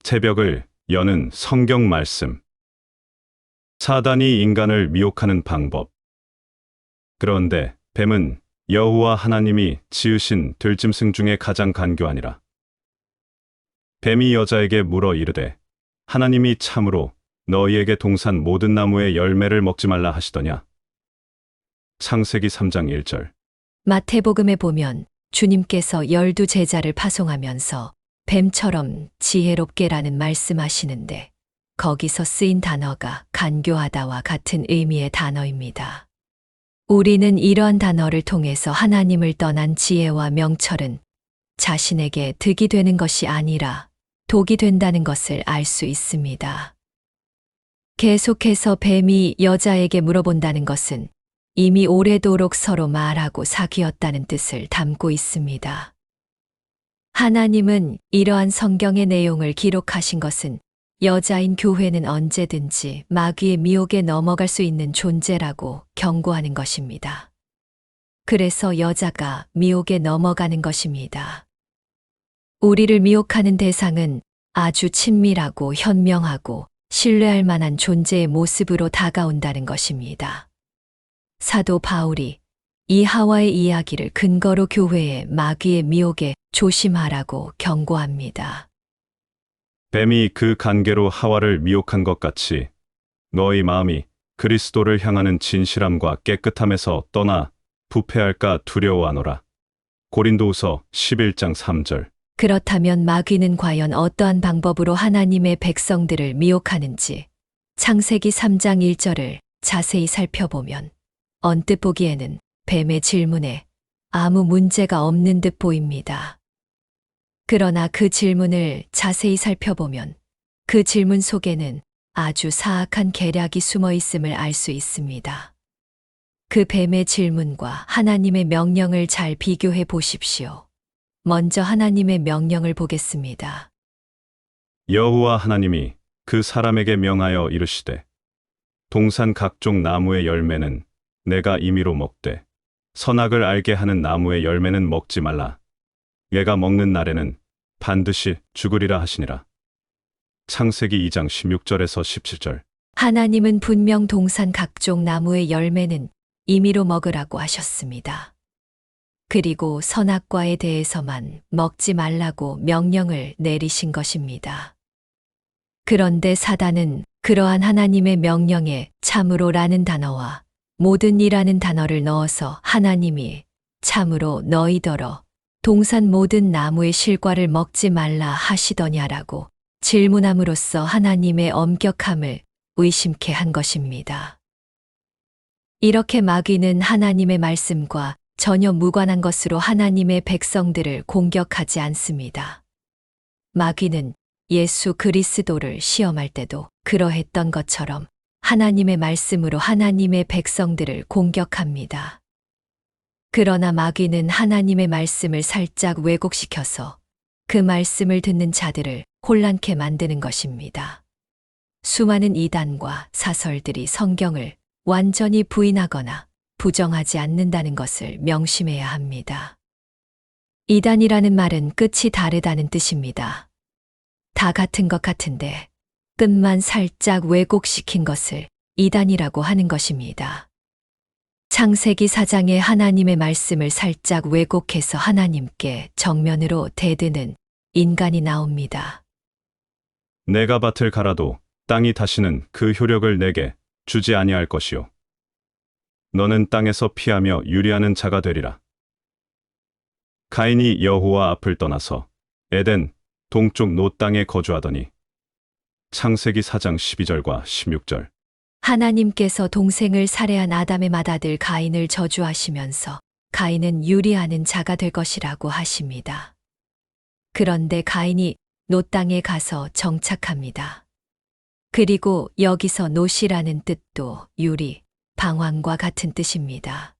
새벽을 여는 성경 말씀. 사단이 인간을 미혹하는 방법. 그런데 뱀은 여호와 하나님이 지으신 들짐승 중에 가장 간교하니라. 뱀이 여자에게 물어 이르되 하나님이 참으로 너희에게 동산 모든 나무의 열매를 먹지 말라 하시더냐. 창세기 3장 1절. 마태복음에 보면 주님께서 12제자를 파송하면서 뱀처럼 지혜롭게라는 말씀하시는데 거기서 쓰인 단어가 간교하다와 같은 의미의 단어입니다. 우리는 이러한 단어를 통해서 하나님을 떠난 지혜와 명철은 자신에게 득이 되는 것이 아니라 독이 된다는 것을 알 수 있습니다. 계속해서 뱀이 여자에게 물어본다는 것은 이미 오래도록 서로 말하고 사귀었다는 뜻을 담고 있습니다. 하나님은 이러한 성경의 내용을 기록하신 것은 여자인 교회는 언제든지 마귀의 미혹에 넘어갈 수 있는 존재라고 경고하는 것입니다. 그래서 여자가 미혹에 넘어가는 것입니다. 우리를 미혹하는 대상은 아주 친밀하고 현명하고 신뢰할 만한 존재의 모습으로 다가온다는 것입니다. 사도 바울이 이 하와의 이야기를 근거로 교회의 마귀의 미혹에 조심하라고 경고합니다. 뱀이 그 간계로 하와를 미혹한 것 같이 너희 마음이 그리스도를 향하는 진실함과 깨끗함에서 떠나 부패할까 두려워하노라. 고린도후서 11장 3절. 그렇다면 마귀는 과연 어떠한 방법으로 하나님의 백성들을 미혹하는지 창세기 3장 1절을 자세히 살펴보면 언뜻 보기에는 뱀의 질문에 아무 문제가 없는 듯 보입니다. 그러나 그 질문을 자세히 살펴보면 그 질문 속에는 아주 사악한 계략이 숨어 있음을 알 수 있습니다. 그 뱀의 질문과 하나님의 명령을 잘 비교해 보십시오. 먼저 하나님의 명령을 보겠습니다. 여호와 하나님이 그 사람에게 명하여 이르시되 동산 각종 나무의 열매는 내가 임의로 먹되 선악을 알게 하는 나무의 열매는 먹지 말라. 얘가 먹는 날에는 반드시 죽으리라 하시니라. 창세기 2장 16절에서 17절. 하나님은 분명 동산 각종 나무의 열매는 임의로 먹으라고 하셨습니다. 그리고 선악과에 대해서만 먹지 말라고 명령을 내리신 것입니다. 그런데 사단은 그러한 하나님의 명령에 참으로라는 단어와 모든이라는 단어를 넣어서 하나님이 참으로 너희더러 동산 모든 나무의 실과를 먹지 말라 하시더냐라고 질문함으로써 하나님의 엄격함을 의심케 한 것입니다. 이렇게 마귀는 하나님의 말씀과 전혀 무관한 것으로 하나님의 백성들을 공격하지 않습니다. 마귀는 예수 그리스도를 시험할 때도 그러했던 것처럼 하나님의 말씀으로 하나님의 백성들을 공격합니다. 그러나 마귀는 하나님의 말씀을 살짝 왜곡시켜서 그 말씀을 듣는 자들을 혼란케 만드는 것입니다. 수많은 이단과 사설들이 성경을 완전히 부인하거나 부정하지 않는다는 것을 명심해야 합니다. 이단이라는 말은 끝이 다르다는 뜻입니다. 다 같은 것 같은데 끝만 살짝 왜곡시킨 것을 이단이라고 하는 것입니다. 창세기 4장에 하나님의 말씀을 살짝 왜곡해서 하나님께 정면으로 대드는 인간이 나옵니다. 내가 밭을 갈아도 땅이 다시는 그 효력을 내게 주지 아니할 것이요. 너는 땅에서 피하며 유리하는 자가 되리라. 가인이 여호와 앞을 떠나서 에덴 동쪽 노 땅에 거주하더니 창세기 4장 12절과 16절. 하나님께서 동생을 살해한 아담의 맏아들 가인을 저주하시면서 가인은 유리하는 자가 될 것이라고 하십니다. 그런데 가인이 노 땅에 가서 정착합니다. 그리고 여기서 노시라는 뜻도 유리, 방황과 같은 뜻입니다.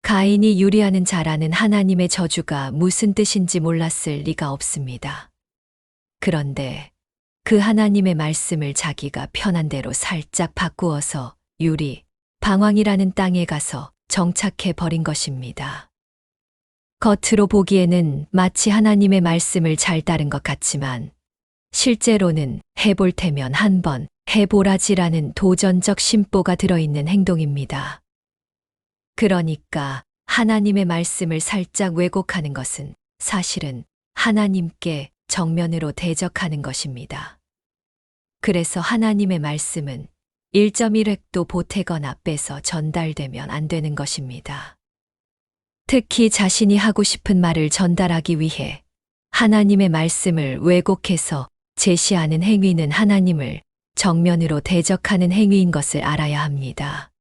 가인이 유리하는 자라는 하나님의 저주가 무슨 뜻인지 몰랐을 리가 없습니다. 그런데 그 하나님의 말씀을 자기가 편한 대로 살짝 바꾸어서 유리, 방황이라는 땅에 가서 정착해 버린 것입니다. 겉으로 보기에는 마치 하나님의 말씀을 잘 따른 것 같지만 실제로는 해볼 테면 한번 해보라지라는 도전적 심보가 들어있는 행동입니다. 그러니까 하나님의 말씀을 살짝 왜곡하는 것은 사실은 하나님께 정면으로 대적하는 것입니다. 그래서 하나님의 말씀은 1.1획도 보태거나 빼서 전달되면 안 되는 것입니다. 특히 자신이 하고 싶은 말을 전달하기 위해 하나님의 말씀을 왜곡해서 제시하는 행위는 하나님을 정면으로 대적하는 행위인 것을 알아야 합니다.